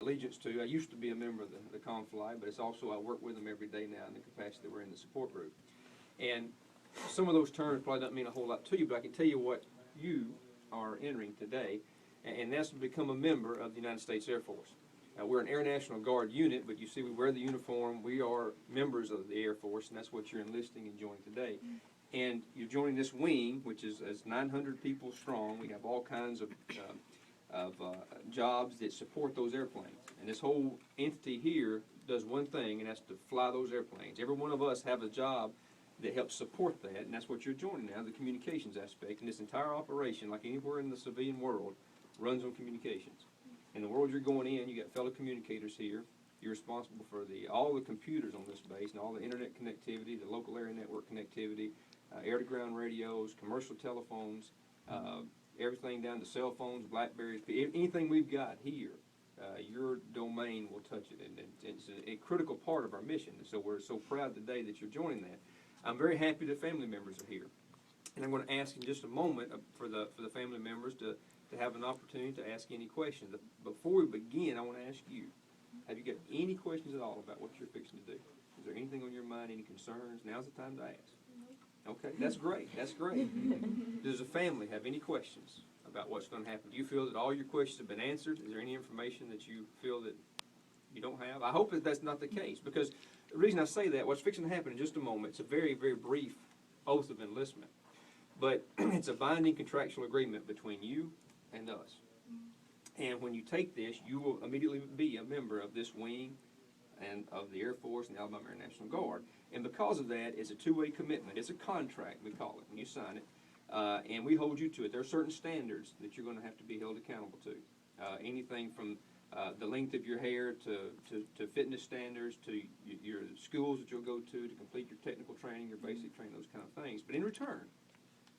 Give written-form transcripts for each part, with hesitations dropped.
allegiance to. I used to be a member of the Conflight, but it's also I work with them every day now in the capacity that we're in the support group. And some of those terms probably don't mean a whole lot to you, but I can tell you what you are entering today, and that's to become a member of the United States Air Force. We're an Air National Guard unit, but you see we wear the uniform. We are members of the Air Force, and that's what you're enlisting and joining today. And you're joining this wing, which is 900 people strong. We have all kinds of jobs that support those airplanes. And this whole entity here does one thing, and that's to fly those airplanes. Every one of us have a job that helps support that, and that's what you're joining now, the communications aspect. And this entire operation, like anywhere in the civilian world, runs on communications. In the world you're going in, you got fellow communicators here. You're responsible for all the computers on this base and all the internet connectivity, the local area network connectivity, air-to-ground radios, commercial telephones, everything down to cell phones, Blackberries, anything we've got here, your domain will touch it, and it's a critical part of our mission. And so we're so proud today that you're joining that. I'm very happy the family members are here, and I'm going to ask in just a moment for the family members to have an opportunity to ask any questions. Before we begin, I want to ask you, have you got any questions at all about what you're fixing to do? Is there anything on your mind, any concerns? Now's the time to ask. Okay, that's great. That's great. Does the family have any questions about what's going to happen? Do you feel that all your questions have been answered? Is there any information that you feel that you don't have? I hope that that's not the case, because the reason I say that, what's fixing to happen in just a moment, it's a very, very brief oath of enlistment. But it's a binding contractual agreement between you and us. And when you take this, you will immediately be a member of this wing and of the Air Force and the Alabama Air National Guard. And because of that, it's a two-way commitment. It's a contract, we call it, when you sign it. And we hold you to it. There are certain standards that you're going to have to be held accountable to. Anything from the length of your hair to fitness standards, to your schools that you'll go to complete your technical training, your basic training, those kind of things. But in return,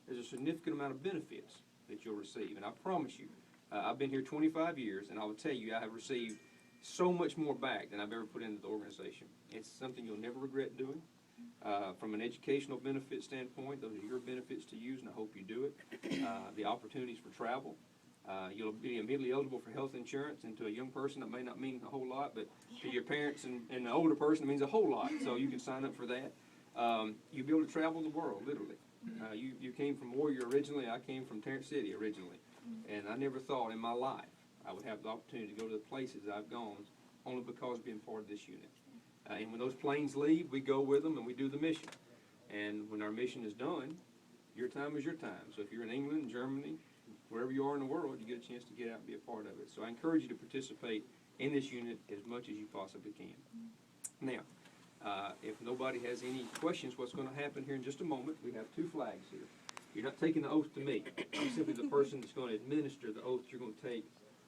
there's a significant amount of benefits that you'll receive. And I promise you, I've been here 25 years, and I will tell you I have received so much more back than I've ever put into the organization. It's something you'll never regret doing. From an educational benefit standpoint, those are your benefits to use, and I hope you do it. The opportunities for travel. You'll be immediately eligible for health insurance, and to a young person that may not mean a whole lot, but to your parents and an older person it means a whole lot, so you can sign up for that. You'll be able to travel the world, literally. You came from Warrior originally, I came from Tarrant City originally, and I never thought in my life I would have the opportunity to go to the places I've gone only because of being part of this unit. And when those planes leave, we go with them and we do the mission. And when our mission is done, your time is your time. So if you're in England, Germany, wherever you are in the world, you get a chance to get out and be a part of it. So I encourage you to participate in this unit as much as you possibly can. Now, if nobody has any questions, what's going to happen here in just a moment, we have two flags here. You're not taking the oath to me. I'm simply the person that's going to administer the oath you're going to take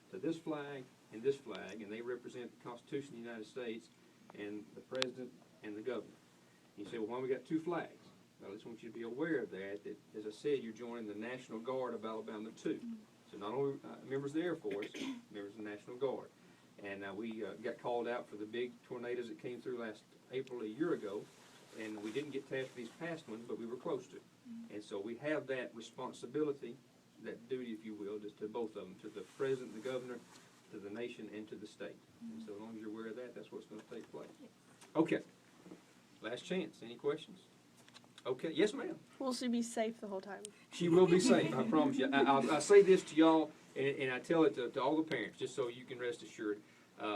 to this flag, and they represent the Constitution of the United States and the President and the Governor. You say, well, why we got two flags? Well, I just want you to be aware of that, as I said, you're joining the National Guard of Alabama, too. So not only members of the Air Force, members of the National Guard. And we got called out for the big tornadoes that came through last April a year ago, and we didn't get tasked for these past ones, but we were close to. And so we have that responsibility, that duty, if you will, just to both of them, to the President, the Governor, to the nation, and to the state. And so as long as you're aware of that, that's what's going to take place. Okay. Last chance. Any questions? Okay. Yes, ma'am. Will she be safe the whole time? She will be safe, I promise you. I say this to y'all, and I tell it to all the parents, just so you can rest assured.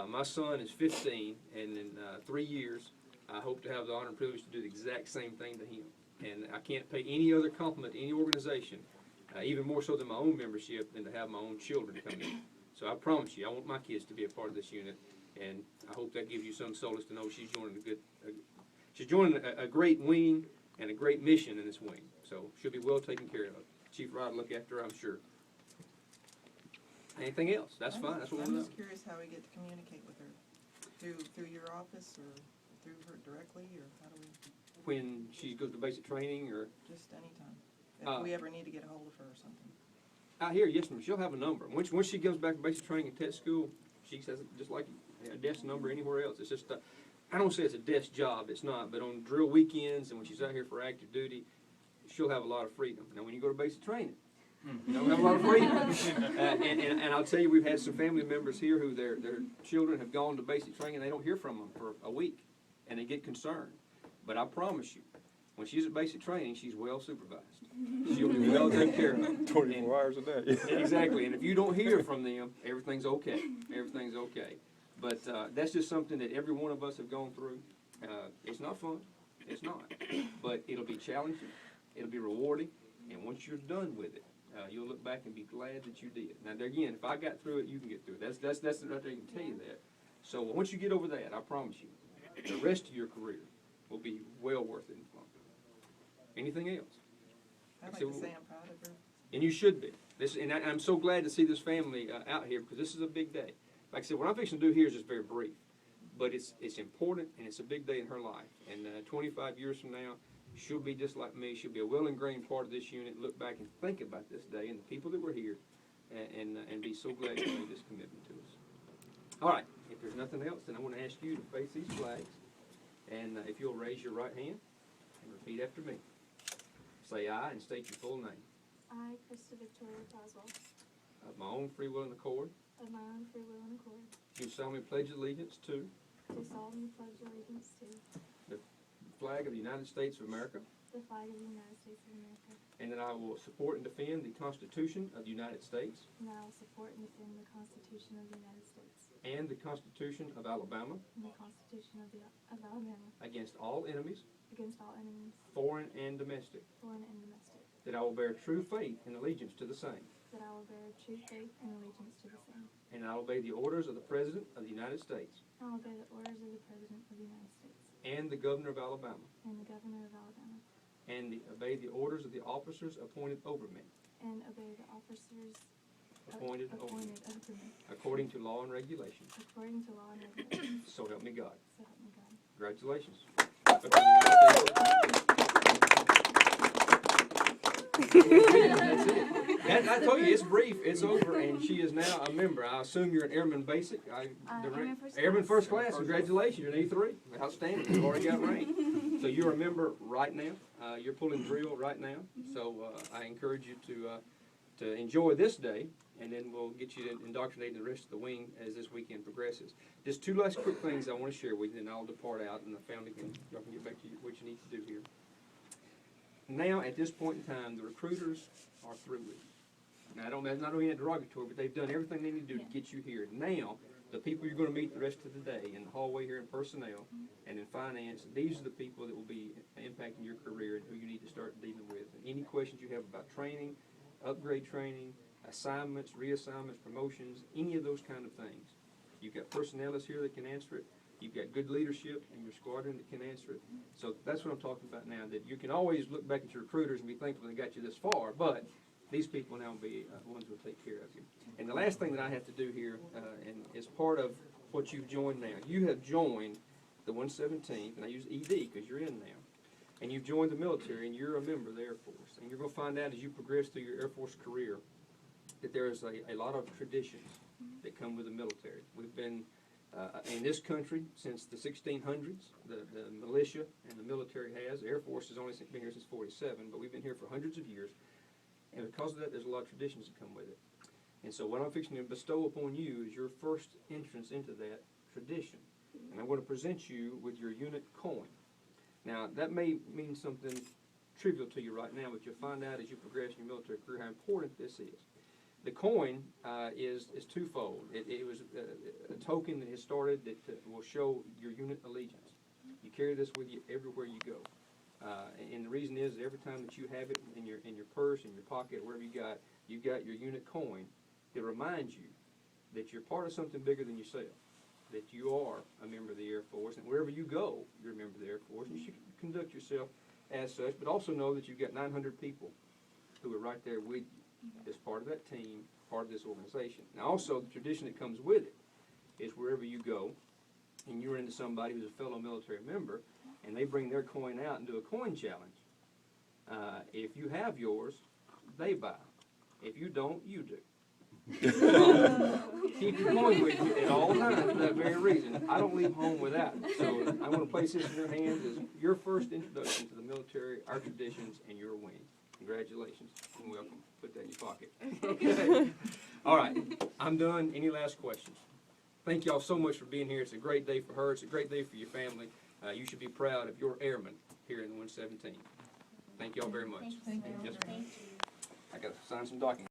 My son is 15, and in 3 years, I hope to have the honor and privilege to do the exact same thing to him. And I can't pay any other compliment to any organization, even more so than my own membership, than to have my own children come in. So I promise you, I want my kids to be a part of this unit, and I hope that gives you some solace to know she's joining a great wing and a great mission in this wing. So she'll be well taken care of. Chief Rod will look after her, I'm sure. Anything else? That's fine. That's what we I'm know. just curious how we get to communicate with her. Through your office, or through her directly, or how do we? When she goes to basic training, or Just anytime. If we ever need to get a hold of her or something. out here, yes, ma'am. She'll have a number. Once she goes back to basic training and test school, she says it just like a desk number anywhere else. It's just I don't say it's a desk job. It's not. But on drill weekends and when she's out here for active duty, she'll have a lot of freedom. Now, when you go to basic training, You don't have a lot of freedom. And I'll tell you, we've had some family members here who their children have gone to basic training and they don't hear from them for a week, and they get concerned. But I promise you, when she's at basic training, she's well supervised. She'll be well taken care of. 24 hours a day. Exactly, and if you don't hear from them, everything's okay. Everything's okay. But that's just something that every one of us have gone through. It's not fun. It's not. But it'll be challenging. It'll be rewarding. And once you're done with it, you'll look back and be glad that you did. Now, again, if I got through it, you can get through it. That's right there, I can tell you that. So once you get over that, I promise you, the rest of your career will be well worth it. Anything else? I'd like to say I'm proud of her. And you should be. I'm so glad to see this family out here, because this is a big day. Like I said, what I'm fixing to do here is just very brief, but it's important, and it's a big day in her life. And 25 years from now, she'll be just like me. She'll be a well-ingrained part of this unit. Look back and think about this day and the people that were here, and be so glad you made this commitment to us. All right. If there's nothing else, then I want to ask you to face these flags, and if you'll raise your right hand and repeat after me. Say aye and state your full name. I, Christa Victoria Croswell, Of my own free will and accord, of my own free will and accord, do solemnly pledge allegiance to do solemnly pledge allegiance to the flag of the United States of America, the flag of the United States of America, and that I will support and defend the Constitution of the United States and that I will support and defend the Constitution of the United States and the Constitution of Alabama and the Constitution of Alabama against all enemies, against all enemies, foreign and domestic, foreign and domestic, that I will bear true faith and allegiance to the same, that I will bear true faith and allegiance to the same, and I will obey the orders of the President of the United States and I will obey the orders of the President of the United States and the Governor of Alabama, and the Governor of Alabama, and obey the orders of the officers appointed over me, and obey the officers appointed over me, over me, according to law and regulations. according to law and regulations, So help me God. so help me God. Congratulations. That's it. And I told you, it's brief, it's over, and she is now a member. I assume you're an Airman Basic? Airman First Class, congratulations, you're an E3. Outstanding, you've already got rank. So you're a member right now. You're pulling drill right now. So I encourage you to enjoy this day, and then we'll get you indoctrinated in the rest of the wing as this weekend progresses. Just two last quick things I want to share with you, and then I'll depart out, and the family y'all can get back to what you need to do here. Now, at this point in time, the recruiters are through with you. Now, that's not only derogatory, but they've done everything they need to do to get you here. Now, the people you're going to meet the rest of the day in the hallway here in personnel and in finance, these are the people that will be impacting your career and who you need to start dealing with. And any questions you have about training, upgrade training, assignments, reassignments, promotions, any of those kind of things. You've got personnelists here that can answer it. You've got good leadership in your squadron that can answer it. So that's what I'm talking about now, that you can always look back at your recruiters and be thankful they got you this far, but these people now will be ones who will take care of you. And the last thing that I have to do here, and is part of what you've joined now. You have joined the 117th, and I use ED because you're in now. And you've joined the military, and you're a member of the Air Force. And you're going to find out as you progress through your Air Force career that there is a lot of traditions that come with the military. We've been in this country since the 1600s. The militia and the military has. The Air Force has only been here since 47, but we've been here for hundreds of years. And because of that, there's a lot of traditions that come with it. And so what I'm fixing to bestow upon you is your first entrance into that tradition. And I'm going to present you with your unit coin. Now, that may mean something trivial to you right now, but you'll find out as you progress in your military career how important this is. The coin is twofold. It was a token that has started that will show your unit allegiance. You carry this with you everywhere you go. And the reason is that every time that you have it in your purse, in your pocket, wherever you've got your unit coin. It reminds you that you're part of something bigger than yourself, that you are a member of the Air Force, and wherever you go, you're a member of the Air Force. You should conduct yourself as such, but also know that you've got 900 people who are right there with you as part of that team, part of this organization. Now, also, the tradition that comes with it is wherever you go, and you run into somebody who's a fellow military member, and they bring their coin out and do a coin challenge. If you have yours, they buy. If you don't, you do. Keep your coin with you at all times for that very reason. I don't leave home without it. So I want to place this in your hands as your first introduction to the military, our traditions, and your wing. Congratulations and welcome. Put that in your pocket. Okay. All right, I'm done. Any last questions? Thank y'all so much for being here. It's a great day for her. It's a great day for your family. You should be proud of your airmen here in the 117. Thank y'all very much. Thank you. Yes, sir. I got to sign some documents.